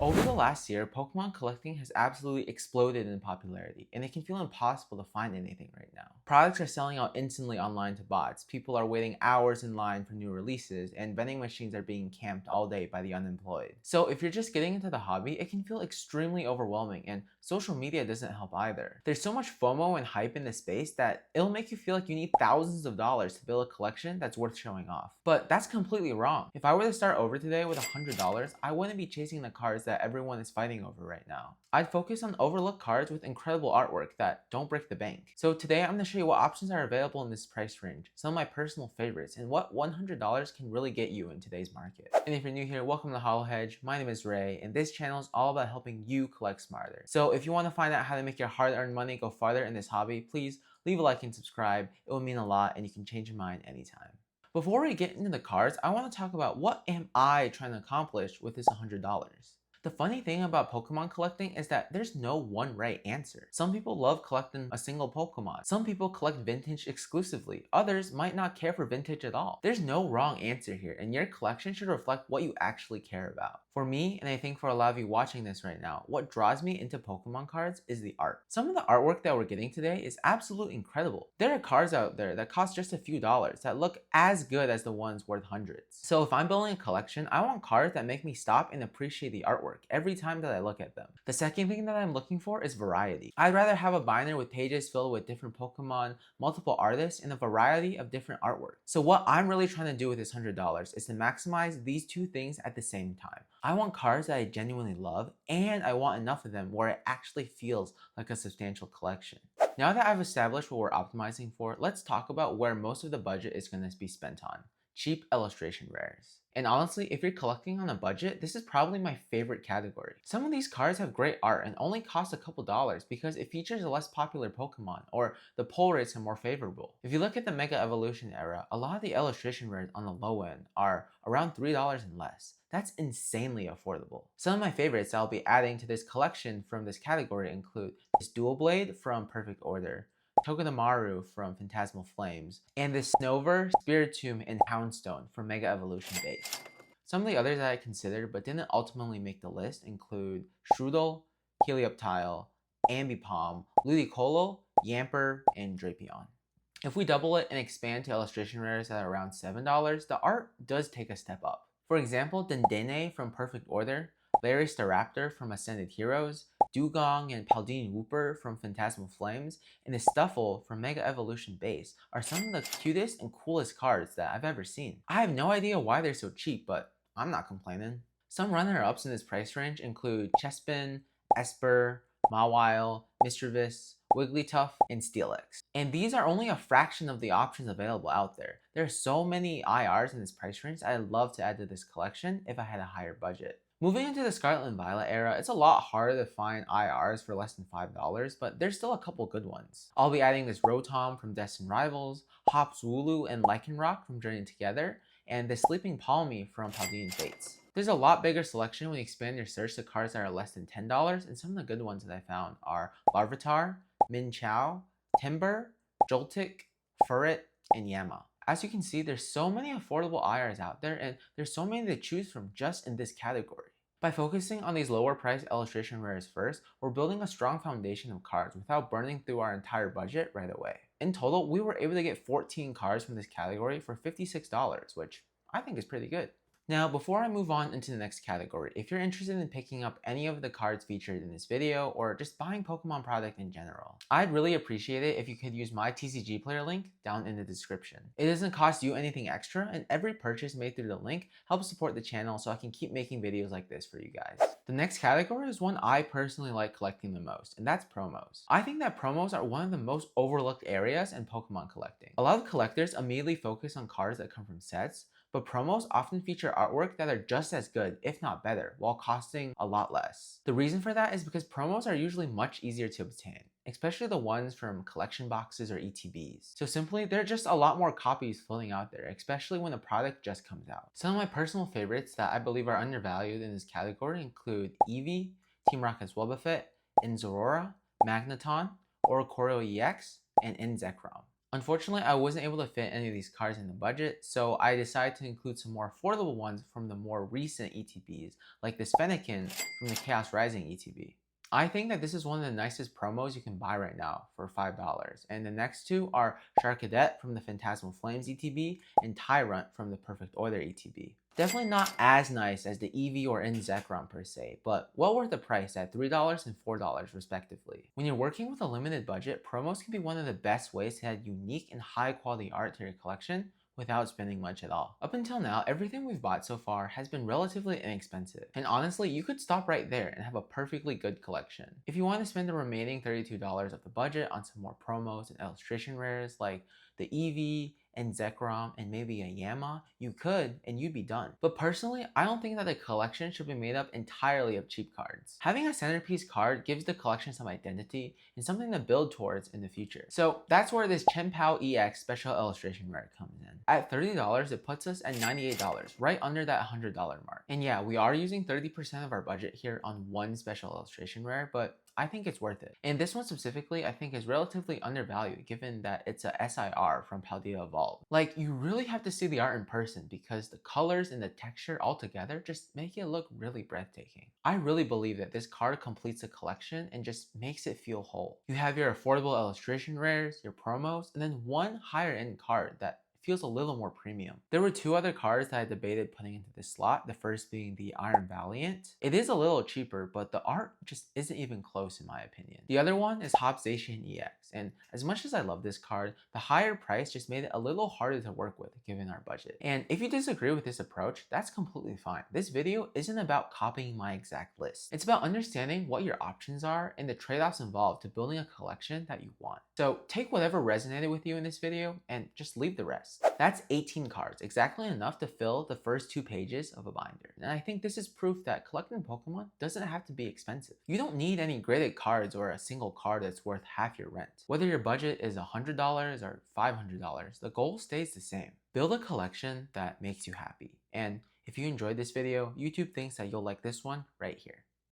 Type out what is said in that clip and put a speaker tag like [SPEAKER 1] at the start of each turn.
[SPEAKER 1] Over the last year, Pokemon collecting has absolutely exploded in popularity, and it can feel impossible to find anything right now. Products are selling out instantly online to bots, people are waiting hours in line for new releases, and vending machines are being camped all day by the unemployed. So if you're just getting into the hobby, it can feel extremely overwhelming, and social media doesn't help either. There's so much FOMO and hype in this space that it'll make you feel like you need thousands of dollars to build a collection that's worth showing off. But that's completely wrong. If I were to start over today with $100, I wouldn't be chasing the cards that everyone is fighting over right now. I'd focus on overlooked cards with incredible artwork that don't break the bank. So today I'm going to show you what options are available in this price range, some of my personal favorites, and what $100 can really get you in today's market. And if you're new here, welcome to Hollow Hedge. My name is Ray, and this channel is all about helping you collect smarter. So if you want to find out how to make your hard-earned money go farther in this hobby, please leave a like and subscribe. It will mean a lot, and you can change your mind anytime. Before we get into the cards, I want to talk about what am I trying to accomplish with this $100. The funny thing about Pokemon collecting is that there's no one right answer. Some people love collecting a single Pokemon. Some people collect vintage exclusively. Others might not care for vintage at all. There's no wrong answer here, and your collection should reflect what you actually care about. For me, and I think for a lot of you watching this right now, what draws me into Pokemon cards is the art. Some of the artwork that we're getting today is absolutely incredible. There are cards out there that cost just a few dollars that look as good as the ones worth hundreds. So if I'm building a collection, I want cards that make me stop and appreciate the artwork every time that I look at them. The second thing that I'm looking for is variety. I'd rather have a binder with pages filled with different Pokemon, multiple artists, and a variety of different artwork. So what I'm really trying to do with this $100 is to maximize these two things at the same time. I want cards that I genuinely love, and I want enough of them where it actually feels like a substantial collection. Now that I've established what we're optimizing for, let's talk about where most of the budget is going to be spent on: cheap illustration rares. And honestly, if you're collecting on a budget, this is probably my favorite category. Some of these cards have great art and only cost a couple dollars because it features a less popular Pokemon, or the pull rates are more favorable. If you look at the Mega Evolution era, a lot of the illustration rares on the low end are around $3 and less. That's insanely affordable. Some of my favorites I'll be adding to this collection from this category include this Dual Blade from Perfect Order, Togedemaru from Phantasmal Flames, and this Snover, Spiritomb, and Houndstone from Mega Evolution Base. Some of the others that I considered but didn't ultimately make the list include Strudel, Helioptile, Ambipom, Ludicolo, Yamper, and Drapion. If we double it and expand to illustration rares at around $7, the art does take a step up. For example, Dendene from Perfect Order, Larry Staraptor from Ascended Heroes, Dugong and Paldine Wooper from Phantasmal Flames, and the Stuffle from Mega Evolution Base are some of the cutest and coolest cards that I've ever seen. I have no idea why they're so cheap, but I'm not complaining. Some runner-ups in this price range include Chespin, Esper, Mawile, Mischievous, Wigglytuff, and Steelix. And these are only a fraction of the options available out there. There are so many IRs in this price range that I'd love to add to this collection if I had a higher budget. Moving into the Scarlet and Violet era, it's a lot harder to find IRs for less than $5, but there's still a couple good ones. I'll be adding this Rotom from Destined Rivals, Hops Wooloo and Lycanroc from Journey Together, and the Sleeping Palmy from Paldean Fates. There's a lot bigger selection when you expand your search to cards that are less than $10, and some of the good ones that I found are Larvitar, Minchow, Timber, Joltik, Furret, and Yama. As you can see, there's so many affordable IRs out there, and there's so many to choose from just in this category. By focusing on these lower priced illustration rares first, we're building a strong foundation of cards without burning through our entire budget right away. In total, we were able to get 14 cards from this category for $56, which I think is pretty good. Now, before I move on into the next category, if you're interested in picking up any of the cards featured in this video or just buying Pokemon product in general, I'd really appreciate it if you could use my TCG player link down in the description. It doesn't cost you anything extra, and every purchase made through the link helps support the channel so I can keep making videos like this for you guys. The next category is one I personally like collecting the most, and that's promos. I think that promos are one of the most overlooked areas in Pokemon collecting. A lot of collectors immediately focus on cards that come from sets, but promos often feature artwork that are just as good, if not better, while costing a lot less. The reason for that is because promos are usually much easier to obtain, especially the ones from collection boxes or ETBs. So simply, there are just a lot more copies floating out there, especially when the product just comes out. Some of my personal favorites that I believe are undervalued in this category include Eevee, Team Rocket's Wobbuffet, Inzorora, Magneton, Oricorio EX, and Inzekrom. Unfortunately, I wasn't able to fit any of these cards in the budget, so I decided to include some more affordable ones from the more recent ETBs, like this Fennekin from the Chaos Rising ETB. I think that this is one of the nicest promos you can buy right now for $5. And the next two are Sharkadet from the Phantasmal Flames ETB and Tyrant from the Perfect Order ETB. Definitely not as nice as the Eevee or Zekrom per se, but well worth the price at $3 and $4 respectively. When you're working with a limited budget, promos can be one of the best ways to add unique and high quality art to your collection without spending much at all. Up until now, everything we've bought so far has been relatively inexpensive, and honestly, you could stop right there and have a perfectly good collection. If you want to spend the remaining $32 of the budget on some more promos and illustration rares like the Eevee and Zekrom and maybe a Yama, you could and you'd be done. But personally, I don't think that the collection should be made up entirely of cheap cards. Having a centerpiece card gives the collection some identity and something to build towards in the future. So that's where this Chenpao EX special illustration rare comes in. At $30, it puts us at $98, right under that $100 mark. And yeah, we are using 30% of our budget here on one special illustration rare, but I think it's worth it. And this one specifically, I think is relatively undervalued given that it's a SIR from Paldea Evolved. Like, you really have to see the art in person because the colors and the texture all together just make it look really breathtaking. I really believe that this card completes the collection and just makes it feel whole. You have your affordable illustration rares, your promos, and then one higher end card that feels a little more premium. There were two other cards that I debated putting into this slot, the first being the Iron Valiant. It is a little cheaper, but the art just isn't even close in my opinion. The other one is Hopzation EX, and as much as I love this card, the higher price just made it a little harder to work with given our budget. And if you disagree with this approach, that's completely fine. This video isn't about copying my exact list. It's about understanding what your options are and the trade-offs involved to building a collection that you want. So take whatever resonated with you in this video and just leave the rest. That's 18 cards, exactly enough to fill the first 2 pages of a binder. And I think this is proof that collecting Pokemon doesn't have to be expensive. You don't need any graded cards or a single card that's worth half your rent. Whether your budget is $100 or $500, the goal stays the same. Build a collection that makes you happy. And if you enjoyed this video, YouTube thinks that you'll like this one right here.